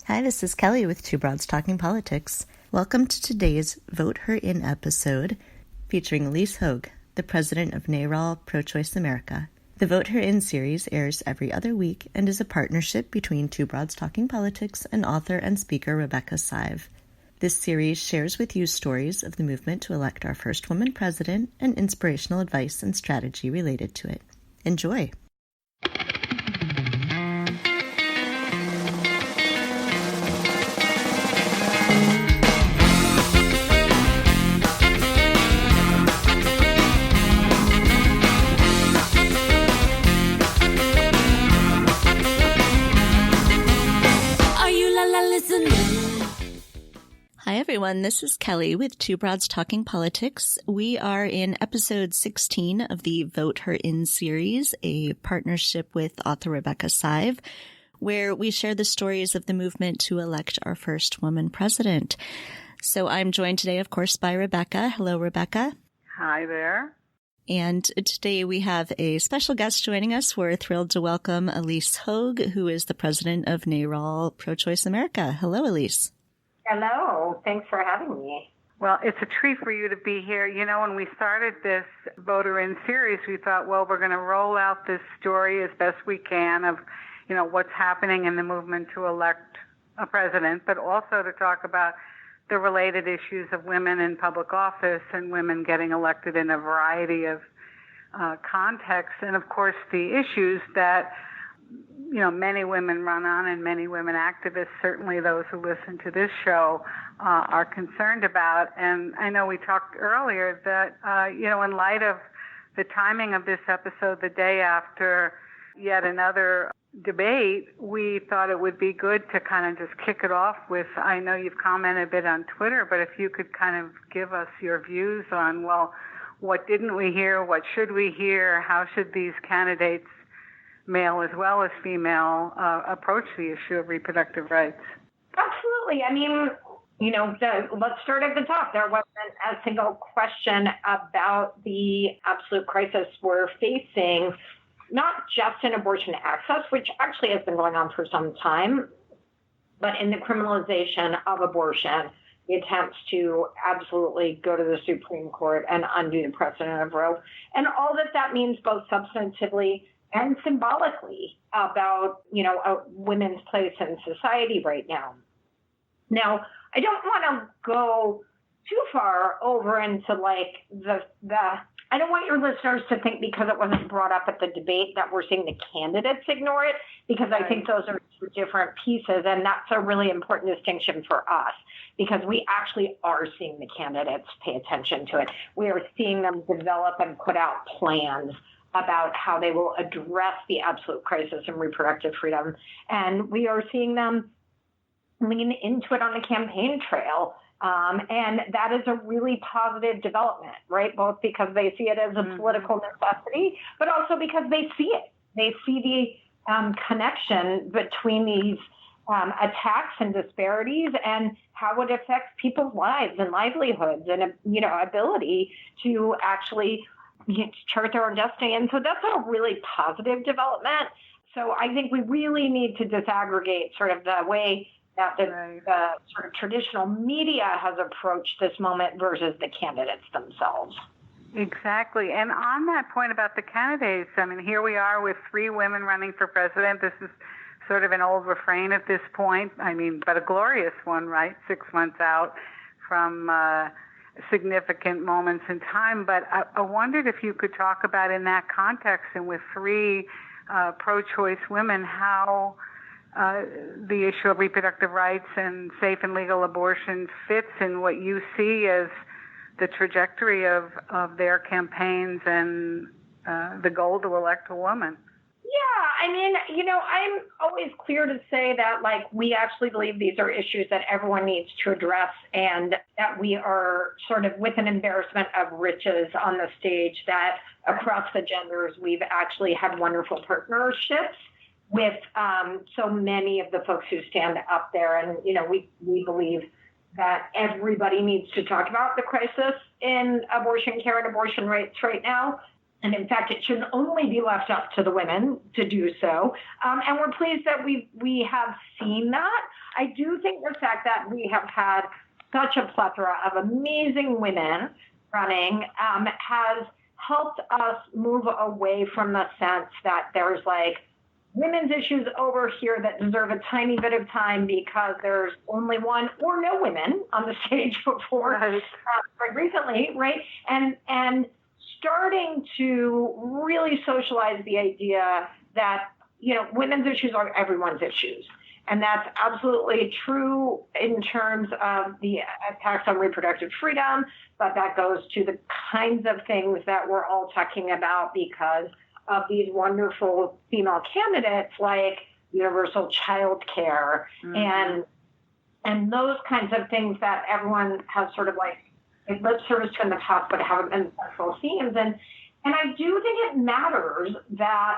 Hi, this is Kelly with Two Broads Talking Politics. Welcome to today's Vote Her In episode featuring Ilyse Hogue, the president of NARAL Pro-Choice America. The Vote Her In series airs every other week and is a partnership between Two Broads Talking Politics and author and speaker Rebecca Sive. This series shares with you stories of the movement to elect our first woman president and inspirational advice and strategy related to it. Enjoy! Hi, everyone. This is Kelly with Two Broads Talking Politics. We are in episode 16 of the Vote Her In series, a partnership with author Rebecca Sive, where we share the stories of the movement to elect our first woman president. So I'm joined today, of course, by Rebecca. Hello, Rebecca. Hi there. And today we have a special guest joining us. We're thrilled to welcome Ilyse Hogue, who is the president of NARAL Pro-Choice America. Hello, Ilyse. Hello. Thanks for having me. Well, it's a treat for you to be here. You know, when we started this Vote Her In series, we thought, well, we're going to roll out this story as best we can of, you know, what's happening in the movement to elect a president, but also to talk about the related issues of women in public office and women getting elected in a variety of contexts. And, of course, the issues that you know, many women run on and many women activists, certainly those who listen to this show, are concerned about. And I know we talked earlier that, you know, in light of the timing of this episode, the day after yet another debate, we thought it would be good to kind of just kick it off with, I know you've commented a bit on Twitter, but if you could kind of give us your views on, well, what didn't we hear? What should we hear? How should these candidates, male as well as female, approach the issue of reproductive rights? Absolutely. I mean, you know, let's start at the top. There wasn't a single question about the absolute crisis we're facing, not just in abortion access, which actually has been going on for some time, but in the criminalization of abortion, the attempts to absolutely go to the Supreme Court and undo the precedent of Roe, and all that means both substantively and symbolically about, you know, women's place in society right now. Now, I don't want to go too far over into like I don't want your listeners to think because it wasn't brought up at the debate that we're seeing the candidates ignore it, because I think those are two different pieces, and that's a really important distinction for us, because we actually are seeing the candidates pay attention to it. We are seeing them develop and put out plans about how they will address the absolute crisis in reproductive freedom. And we are seeing them lean into it on the campaign trail. And that is a really positive development, right? Both because they see it as a political necessity, but also because they see it. They see the connection between these attacks and disparities and how it affects people's lives and livelihoods and, you know, ability to actually chart their own destiny. And so that's a really positive development. So I think we really need to disaggregate sort of the way that the sort of traditional media has approached this moment versus the candidates themselves. Exactly. And on that point about the candidates, I mean, here we are with 3 women running for president. This is sort of an old refrain at this point. I mean, but a glorious one, right? 6 months out from significant moments in time. But I wondered if you could talk about in that context and with 3 pro-choice women, how the issue of reproductive rights and safe and legal abortion fits in what you see as the trajectory of their campaigns and the goal to elect a woman. Yeah, I mean, you know, I'm always clear to say that, like, we actually believe these are issues that everyone needs to address, and that we are sort of with an embarrassment of riches on the stage, that across the genders, we've actually had wonderful partnerships with so many of the folks who stand up there. And, you know, we believe that everybody needs to talk about the crisis in abortion care and abortion rights right now. And in fact, it should only be left up to the women to do so. And we're pleased that we have seen that. I do think the fact that we have had such a plethora of amazing women running has helped us move away from the sense that there's like women's issues over here that deserve a tiny bit of time because there's only one or no women on the stage before, right. Quite recently, right? And starting to really socialize the idea that, women's issues are everyone's issues. And that's absolutely true in terms of the attacks on reproductive freedom, but that goes to the kinds of things that we're all talking about because of these wonderful female candidates like universal child care and those kinds of things that everyone has sort of like lip service to in the past but haven't been central themes. And I do think it matters that,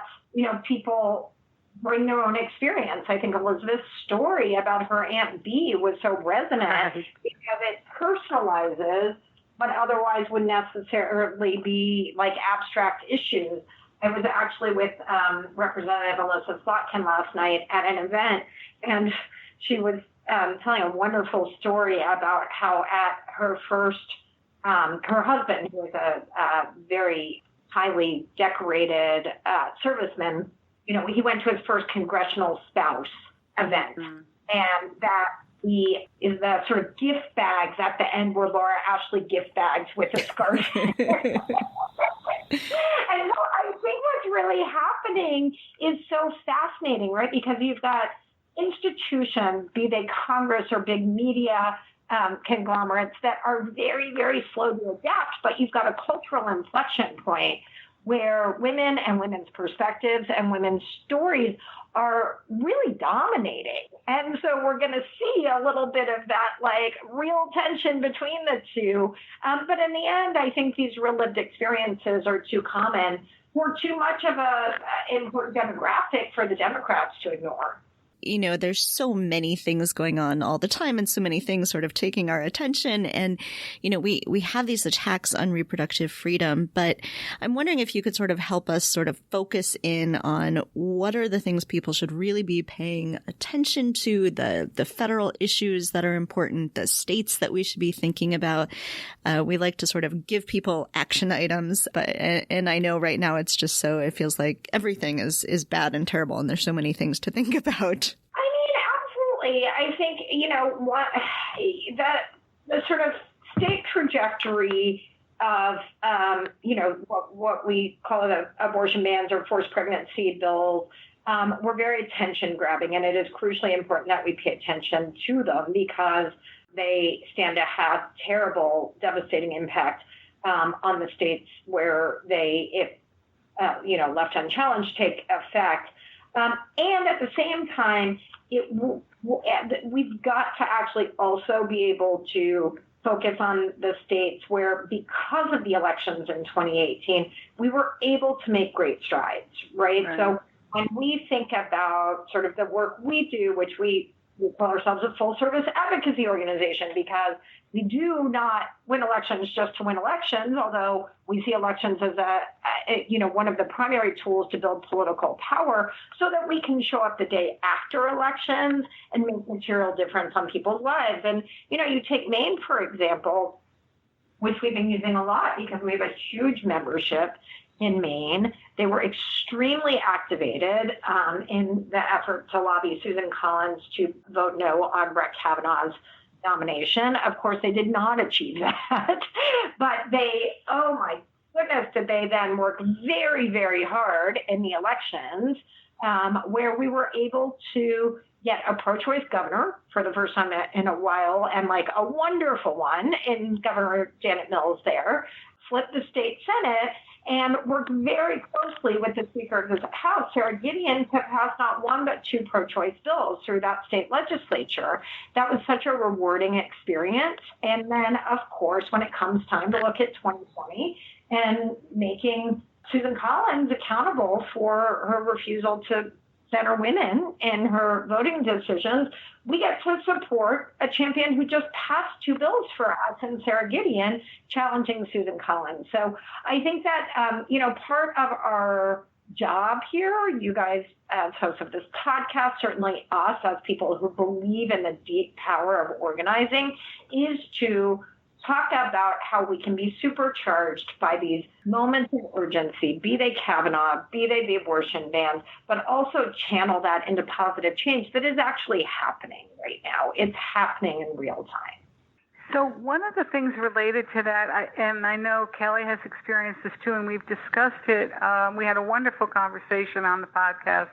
people bring their own experience. I think Elizabeth's story about her Aunt Bee was so resonant because it personalizes what otherwise would necessarily be like abstract issues. I was actually with Representative Ilyse Hogue last night at an event, and she was telling a wonderful story about how at her first, her husband, who was a very highly decorated serviceman, he went to his first congressional spouse event, and that the sort of gift bags at the end were Laura Ashley gift bags with a scarf. And so I think what's really happening is so fascinating, right? Because you've got institutions, be they Congress or big media conglomerates, that are very, very slow to adapt, but you've got a cultural inflection point where women and women's perspectives and women's stories are really dominating. And so we're going to see a little bit of that, like, real tension between the two. But in the end, I think these real lived experiences are too common or too much of a important demographic for the Democrats to ignore. There's so many things going on all the time and so many things sort of taking our attention. And, we have these attacks on reproductive freedom, but I'm wondering if you could sort of help us sort of focus in on what are the things people should really be paying attention to, the federal issues that are important, the states that we should be thinking about. We like to sort of give people action items, and I know right now it feels like everything is bad and terrible and there's so many things to think about. I think, the sort of state trajectory of, what we call it abortion bans or forced pregnancy bills, were very attention-grabbing, and it is crucially important that we pay attention to them because they stand to have terrible, devastating impact on the states where they, if left unchallenged, take effect. And at the same time, we've got to actually also be able to focus on the states where, because of the elections in 2018, we were able to make great strides, right? So when we think about sort of the work we do, which we call ourselves a full-service advocacy organization because we do not win elections just to win elections, although we see elections as one of the primary tools to build political power so that we can show up the day after elections and make material difference on people's lives. And, you take Maine, for example, which we've been using a lot because we have a huge membership in Maine. They were extremely activated in the effort to lobby Susan Collins to vote no on Brett Kavanaugh's nomination. Of course, they did not achieve that, but oh my goodness, did they then work very, very hard in the elections where we were able to get a pro-choice governor for the first time in a while, and like a wonderful one in Governor Janet Mills there, flip the state Senate, and worked very closely with the Speaker of the House, Sarah Gideon, to pass not one but two pro-choice bills through that state legislature. That was such a rewarding experience. And then, of course, when it comes time to look at 2020 and making Susan Collins accountable for her refusal to center women in her voting decisions, we get to support a champion who just passed 2 bills for us in Sarah Gideon, challenging Susan Collins. So I think that, part of our job here, you guys as hosts of this podcast, certainly us as people who believe in the deep power of organizing, is to talk about how we can be supercharged by these moments of urgency, be they Kavanaugh, be they the abortion bans, but also channel that into positive change that is actually happening right now. It's happening in real time. So one of the things related to that, and I know Kelly has experienced this too, and we've discussed it. We had a wonderful conversation on the podcast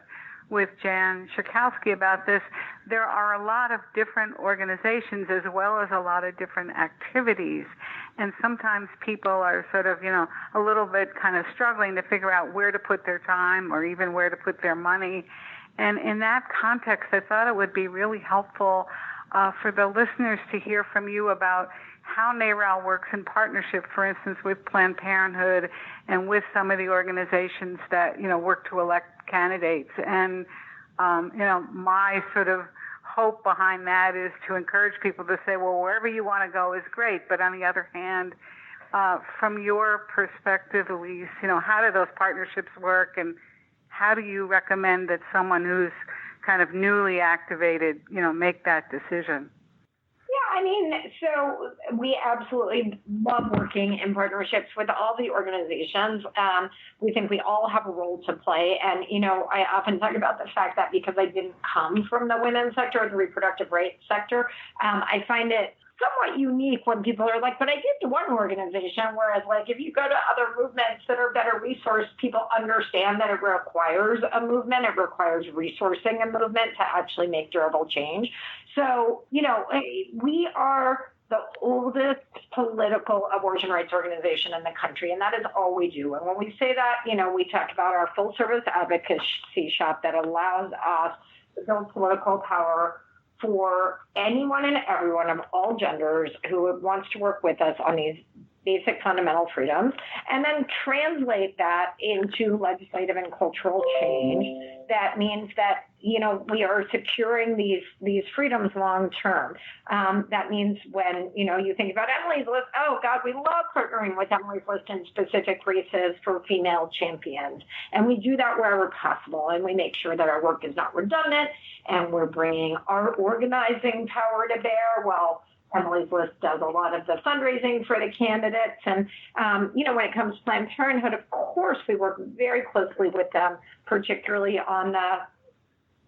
with Jan Schakowsky about this. There are a lot of different organizations as well as a lot of different activities. And sometimes people are sort of, a little bit kind of struggling to figure out where to put their time or even where to put their money. And in that context, I thought it would be really helpful for the listeners to hear from you about how NARAL works in partnership, for instance, with Planned Parenthood and with some of the organizations that, work to elect candidates. And, my sort of hope behind that is to encourage people to say, well, wherever you want to go is great. But on the other hand, from your perspective, Ilyse, how do those partnerships work, and how do you recommend that someone who's kind of newly activated, make that decision? Yeah, so we absolutely love working in partnerships with all the organizations. We think we all have a role to play. And, I often talk about the fact that because I didn't come from the women's sector or the reproductive rights sector, I find it somewhat unique when people are like, but I did one organization, whereas if you go to other movements that are better resourced, people understand that it requires a movement, it requires resourcing a movement to actually make durable change. So, we are the oldest political abortion rights organization in the country, and that is all we do. And when we say that, we talk about our full service advocacy shop that allows us to build political power for anyone and everyone of all genders who wants to work with us on these basic fundamental freedoms, and then translate that into legislative and cultural change. That means that, we are securing these freedoms long term. That means when, you think about Emily's List, oh God, we love partnering with Emily's List in specific races for female champions. And we do that wherever possible. And we make sure that our work is not redundant, and we're bringing our organizing power to bear. Well, Emily's List does a lot of the fundraising for the candidates. And, when it comes to Planned Parenthood, of course, we work very closely with them, particularly on the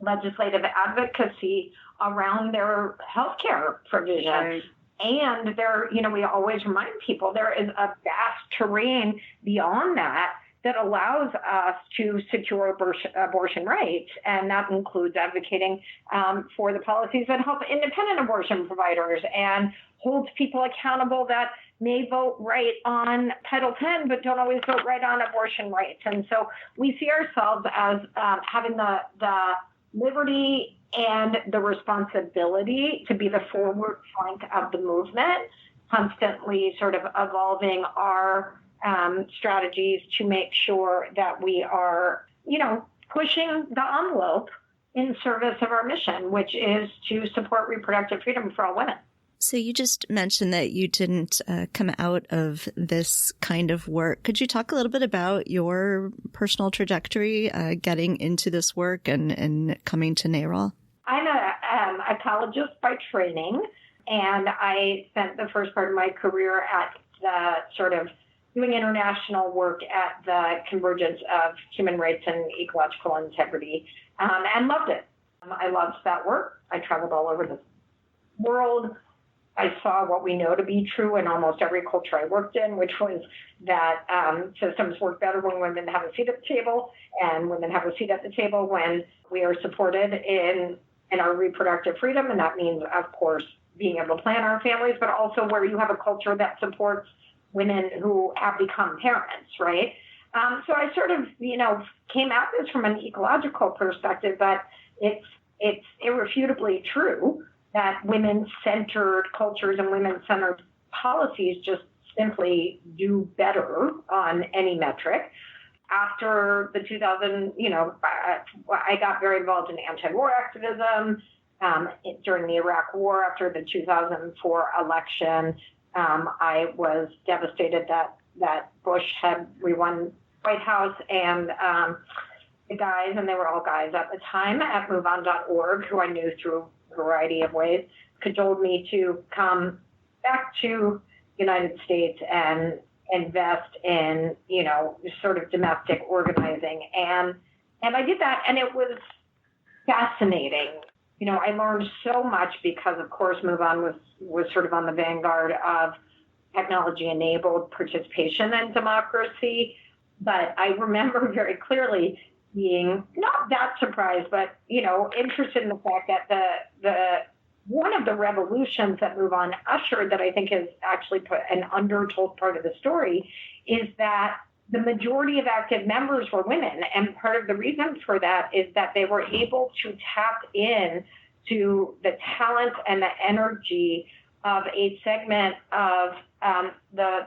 legislative advocacy around their healthcare provision. Right. And we always remind people there is a vast terrain beyond that allows us to secure abortion rights. And that includes advocating for the policies that help independent abortion providers and holds people accountable that may vote right on Title X, but don't always vote right on abortion rights. And so we see ourselves as having the liberty and the responsibility to be the forward flank of the movement, constantly sort of evolving our strategies to make sure that we are, pushing the envelope in service of our mission, which is to support reproductive freedom for all women. So you just mentioned that you didn't come out of this kind of work. Could you talk a little bit about your personal trajectory getting into this work and coming to NARAL? I'm an ecologist by training, and I spent the first part of my career at the sort of doing international work at the convergence of human rights and ecological integrity, and loved it. I loved that work. I traveled all over the world. I saw what we know to be true in almost every culture I worked in, which was that systems work better when women have a seat at the table, and women have a seat at the table when we are supported in our reproductive freedom. And that means, of course, being able to plan our families, but also where you have a culture that supports women who have become parents, right? So I sort of, came at this from an ecological perspective, but it's irrefutably true that women-centered cultures and women-centered policies just simply do better on any metric. after the 2000, I got very involved in anti-war activism during the Iraq War. After the 2004 election, I was devastated that Bush had re-won White House, and the guys, and they were all guys at the time at MoveOn.org, who I knew through a variety of ways, cajoled me to come back to the United States and invest in, sort of domestic organizing. And I did that, and it was fascinating. I learned so much because, of course, MoveOn was sort of on the vanguard of technology-enabled participation and democracy. But I remember very clearly being not that surprised, but, interested in the fact that the one of the revolutions that MoveOn ushered that I think is actually an undertold part of the story is that the majority of active members were women. And part of the reason for that is that they were able to tap in to the talent and the energy of a segment of the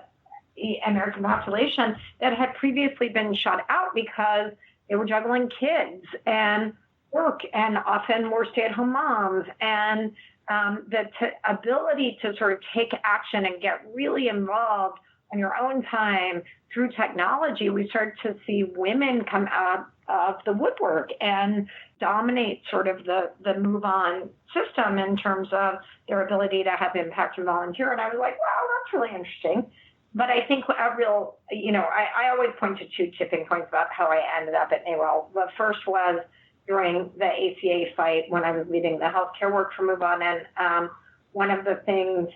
American population that had previously been shut out because they were juggling kids and work and often were stay-at-home moms. And the ability to sort of take action and get really involved on your own time through technology, we started to see women come out of the woodwork and dominate sort of the MoveOn system in terms of their ability to have impact and volunteer. And I was like, wow, that's really interesting. But I think a real, I always point to two tipping points about how I ended up at NARAL. The first was during the ACA fight when I was leading the healthcare work for MoveOn. And one of the things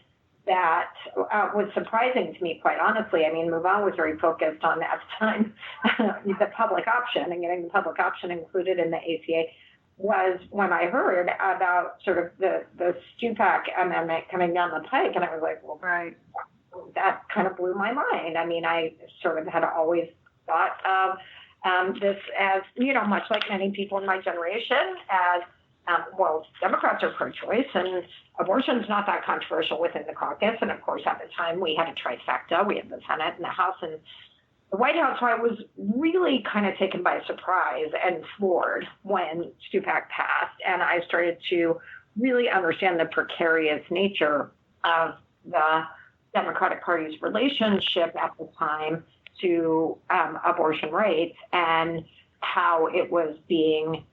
that was surprising to me, quite honestly, MoveOn was very focused on, at the time, the public option and getting the public option included in the ACA, was when I heard about sort of the Stupak amendment coming down the pike. And I was like, well, right. That kind of blew my mind. I sort of had always thought of this as, much like many people in my generation, as, Democrats are pro-choice, and abortion's not that controversial within the caucus. And of course, at the time, we had a trifecta. We had the Senate and the House and the White House. So I was really kind of taken by surprise and floored when Stupak passed. And I started to really understand the precarious nature of the Democratic Party's relationship at the time to abortion rights and how it was being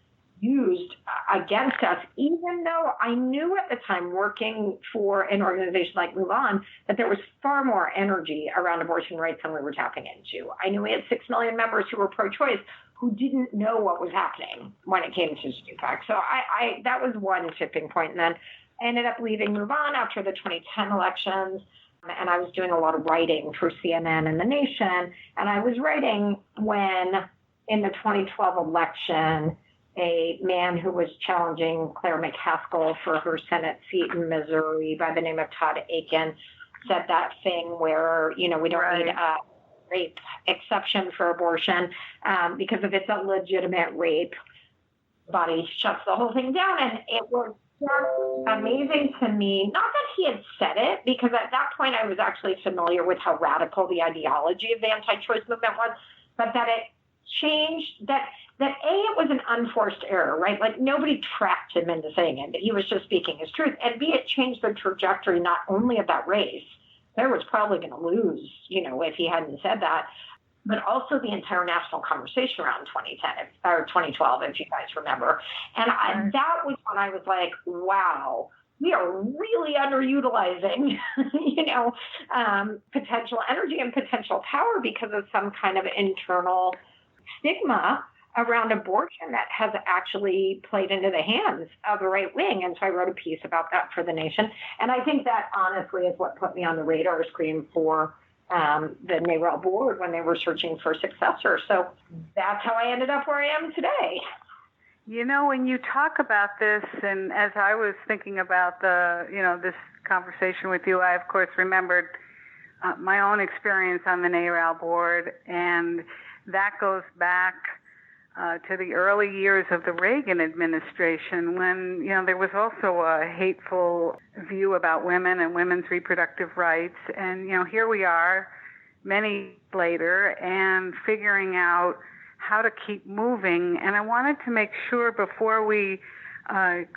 used against us, even though I knew at the time, working for an organization like MoveOn, that there was far more energy around abortion rights than we were tapping into. I knew we had 6 million members who were pro-choice who didn't know what was happening when it came to Stupak. So I that was one tipping point. And then I ended up leaving MoveOn after the 2010 elections. And I was doing a lot of writing for CNN and The Nation. And I was writing when, in the 2012 election, a man who was challenging Claire McCaskill for her Senate seat in Missouri by the name of Todd Akin said that thing where, we don't need a rape exception for abortion because if it's a legitimate rape, the body shuts the whole thing down. And it was just amazing to me, not that he had said it, because at that point I was actually familiar with how radical the ideology of the anti-choice movement was, but that it changed, that A, it was an unforced error, right? Like nobody trapped him into saying it, but he was just speaking his truth. And B, it changed the trajectory not only of that race, there was probably going to lose, if he hadn't said that, but also the entire national conversation around 2010 or 2012, if you guys remember. And that was when I was like, wow, we are really underutilizing, potential energy and potential power because of some kind of internal stigma around abortion that has actually played into the hands of the right wing. And so I wrote a piece about that for The Nation. And I think that honestly is what put me on the radar screen for the NARAL board when they were searching for successors. So that's how I ended up where I am today. When you talk about this, and as I was thinking about this conversation with you, I of course remembered my own experience on the NARAL board, and that goes back to the early years of the Reagan administration when, there was also a hateful view about women and women's reproductive rights. And, here we are many later, and figuring out how to keep moving. And I wanted to make sure before we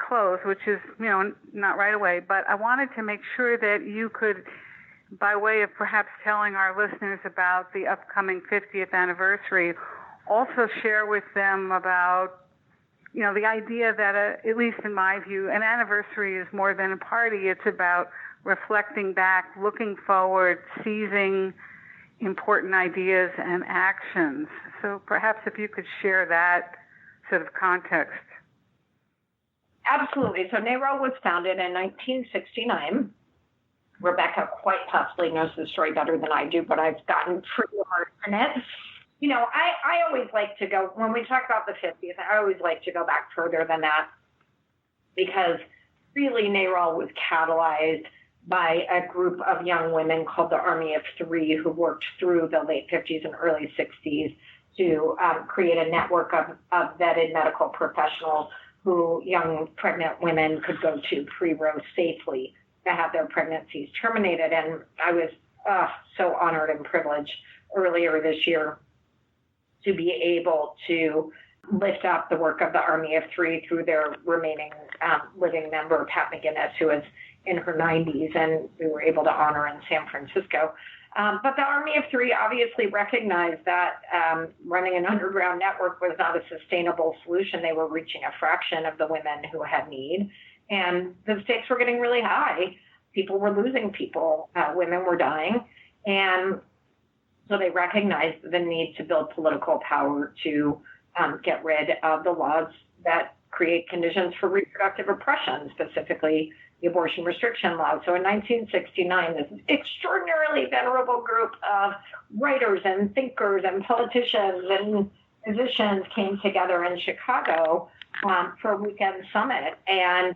close, which is, not right away, but I wanted to make sure that you could, by way of perhaps telling our listeners about the upcoming 50th anniversary, also share with them about, the idea that, at least in my view, an anniversary is more than a party. It's about reflecting back, looking forward, seizing important ideas and actions. So perhaps if you could share that sort of context. Absolutely. So NARAL was founded in 1969. Rebecca quite possibly knows the story better than I do, but I've gotten pretty hard in it. I always like to go, when we talk about the 50th, I always like to go back further than that, because really NARAL was catalyzed by a group of young women called the Army of Three, who worked through the late 50s and early 60s to create a network of vetted medical professionals who young pregnant women could go to pre-Roe safely to have their pregnancies terminated. And I was so honored and privileged earlier this year to be able to lift up the work of the Army of Three through their remaining living member, Pat McGinnis, who is in her 90s, and we were able to honor in San Francisco. But the Army of Three obviously recognized that running an underground network was not a sustainable solution. They were reaching a fraction of the women who had need, and the stakes were getting really high. People were losing people. Women were dying. And so they recognized the need to build political power to get rid of the laws that create conditions for reproductive oppression, specifically the abortion restriction laws. So in 1969, this extraordinarily venerable group of writers and thinkers and politicians and physicians came together in Chicago for a weekend summit. And,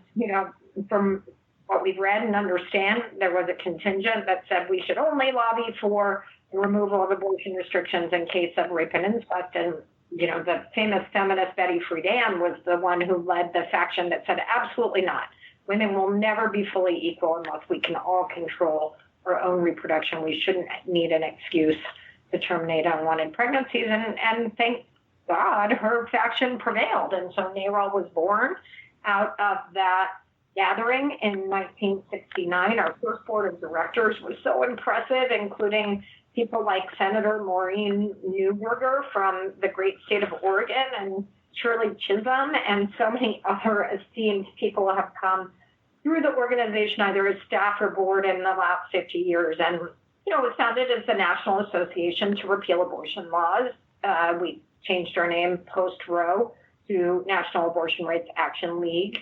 from what we've read and understand, there was a contingent that said we should only lobby for the removal of abortion restrictions in case of rape and incest. And, the famous feminist Betty Friedan was the one who led the faction that said, absolutely not. Women will never be fully equal unless we can all control our own reproduction. We shouldn't need an excuse to terminate unwanted pregnancies. And thank God her faction prevailed. And so NARAL was born out of that gathering in 1969. Our first board of directors was so impressive, including people like Senator Maureen Neuberger from the great state of Oregon and Shirley Chisholm, and so many other esteemed people have come through the organization, either as staff or board, in the last 50 years. And, it was founded as the National Association to Repeal Abortion Laws. We changed our name post-Roe to National Abortion Rights Action League.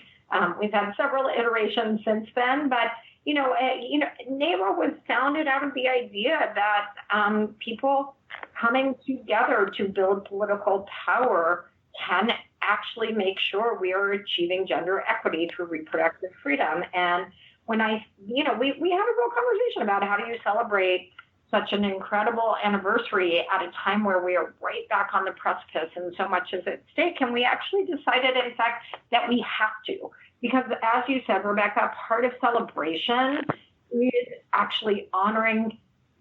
We've had several iterations since then, but NARAL was founded out of the idea that people coming together to build political power can actually make sure we are achieving gender equity through reproductive freedom. And when we had a real conversation about how do you celebrate such an incredible anniversary at a time where we are right back on the precipice and so much is at stake. And we actually decided, in fact, that we have to. Because as you said, Rebecca, part of celebration is actually honoring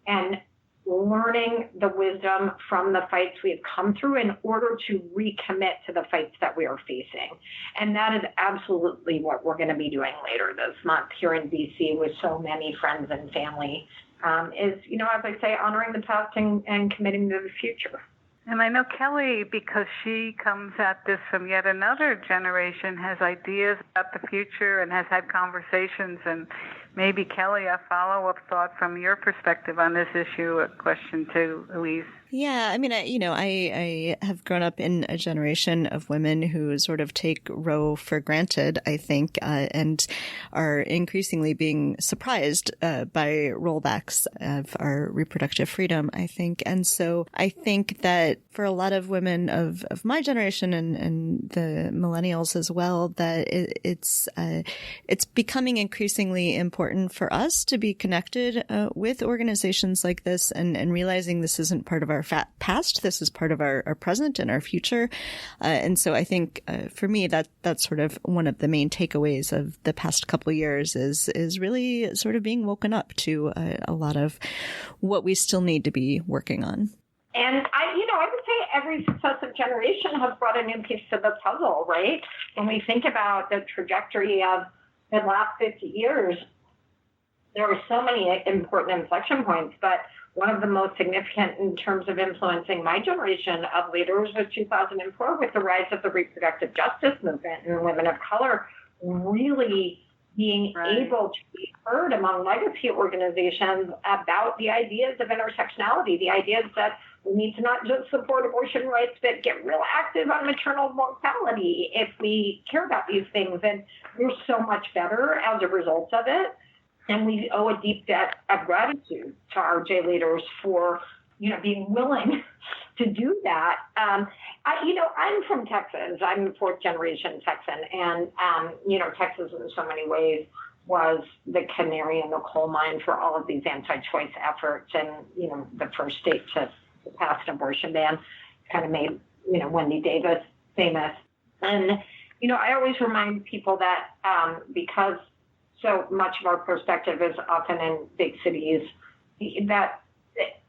and learning the wisdom from the fights we have come through in order to recommit to the fights that we are facing. And that is absolutely what we're going to be doing later this month here in DC with so many friends and family, is, as I say, honoring the past and committing to the future. And I know Kelly, because she comes at this from yet another generation, has ideas about the future and has had conversations. And maybe, Kelly, a follow-up thought from your perspective on this issue, a question to Ilyse. Yeah, I mean, I have grown up in a generation of women who sort of take Roe for granted, I think, and are increasingly being surprised by rollbacks of our reproductive freedom, I think. And so I think that for a lot of women of my generation and the millennials as well, that it's becoming increasingly important for us to be connected with organizations like this and realizing this isn't part of our past. This is part of our present and our future. And so I think for me, that's sort of one of the main takeaways of the past couple of years is really sort of being woken up to a lot of what we still need to be working on. And I would say every successive generation has brought a new piece to the puzzle, right? When we think about the trajectory of the last 50 years, there were so many important inflection points, but one of the most significant in terms of influencing my generation of leaders was 2004 with the rise of the reproductive justice movement and women of color really being able to be heard among legacy organizations about the ideas of intersectionality, the ideas that we need to not just support abortion rights, but get real active on maternal mortality if we care about these things. And we're so much better as a result of it. And we owe a deep debt of gratitude to our J leaders for, being willing to do that. I'm from Texas. I'm a fourth generation Texan. And, Texas in so many ways was the canary in the coal mine for all of these anti-choice efforts. And, the first state to pass an abortion ban kind of made, Wendy Davis famous. And, I always remind people that because so much of our perspective is often in big cities, that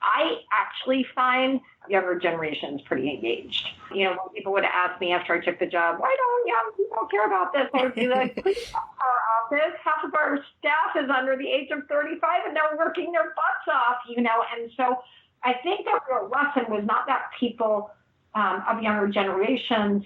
I actually find younger generations pretty engaged. When people would ask me after I took the job, why don't young people care about this? I would be like, please come to our office. Half of our staff is under the age of 35 and they're working their butts off, And so I think the real lesson was not that people of younger generations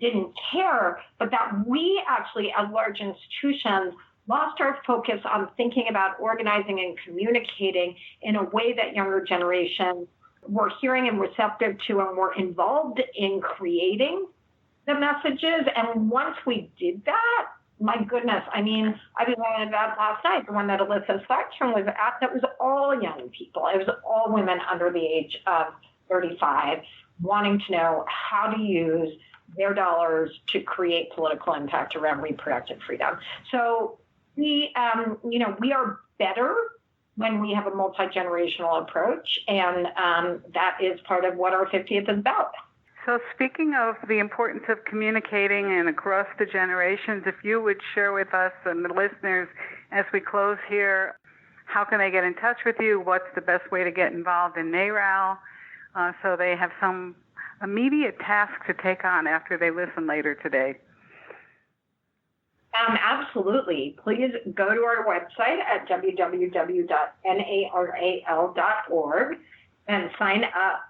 didn't care, but that we actually, as large institutions, lost our focus on thinking about organizing and communicating in a way that younger generations were hearing and receptive to and were involved in creating the messages. And once we did that, my goodness, I was on about last night, the one that Ilyse Hogue was at, that was all young people. It was all women under the age of 35 wanting to know how to use their dollars to create political impact around reproductive freedom. So we are better when we have a multi-generational approach, and that is part of what our 50th is about. So speaking of the importance of communicating and across the generations, if you would share with us and the listeners as we close here, how can they get in touch with you? What's the best way to get involved in NARAL so they have some immediate task to take on after they listen later today? Absolutely. Please go to our website at www.naral.org and sign up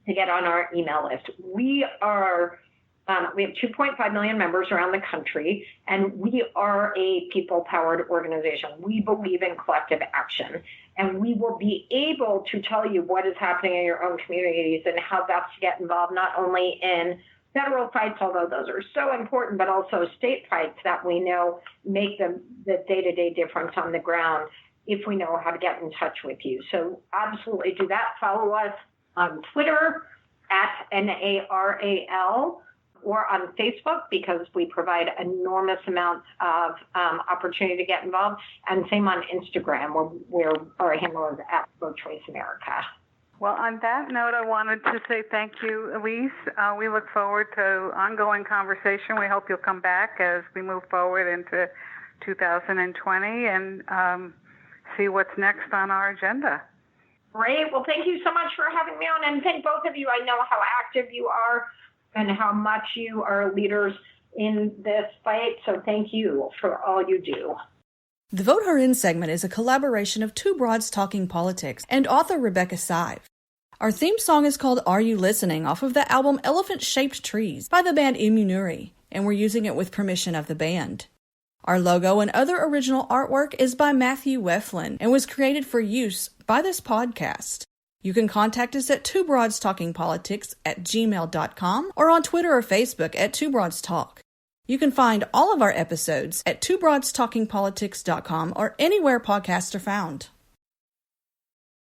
to get on our email list. We have 2.5 million members around the country, and we are a people-powered organization. We believe in collective action, and we will be able to tell you what is happening in your own communities and how best to get involved, not only in federal fights, although those are so important, but also state fights that we know make the day-to-day difference on the ground if we know how to get in touch with you. So absolutely do that. Follow us on Twitter at NARAL or on Facebook, because we provide enormous amounts of opportunity to get involved, and same on Instagram, where our handle is at Pro-Choice America. Well, on that note, I wanted to say thank you, Ilyse. We look forward to ongoing conversation. We hope you'll come back as we move forward into 2020 and see what's next on our agenda. Great. Well, thank you so much for having me on, and thank both of you. I know how active you are and how much you are leaders in this fight, so thank you for all you do. The Vote Her In segment is a collaboration of Two Broads Talking Politics and author Rebecca Sive. Our theme song is called Are You Listening, off of the album Elephant-Shaped Trees by the band Immunuri, and we're using it with permission of the band. Our logo and other original artwork is by Matthew Weflin and was created for use by this podcast. You can contact us at twobroadstalkingpolitics@gmail.com or on Twitter or Facebook at Two Broads Talk. You can find all of our episodes at twobroadstalkingpolitics.com or anywhere podcasts are found.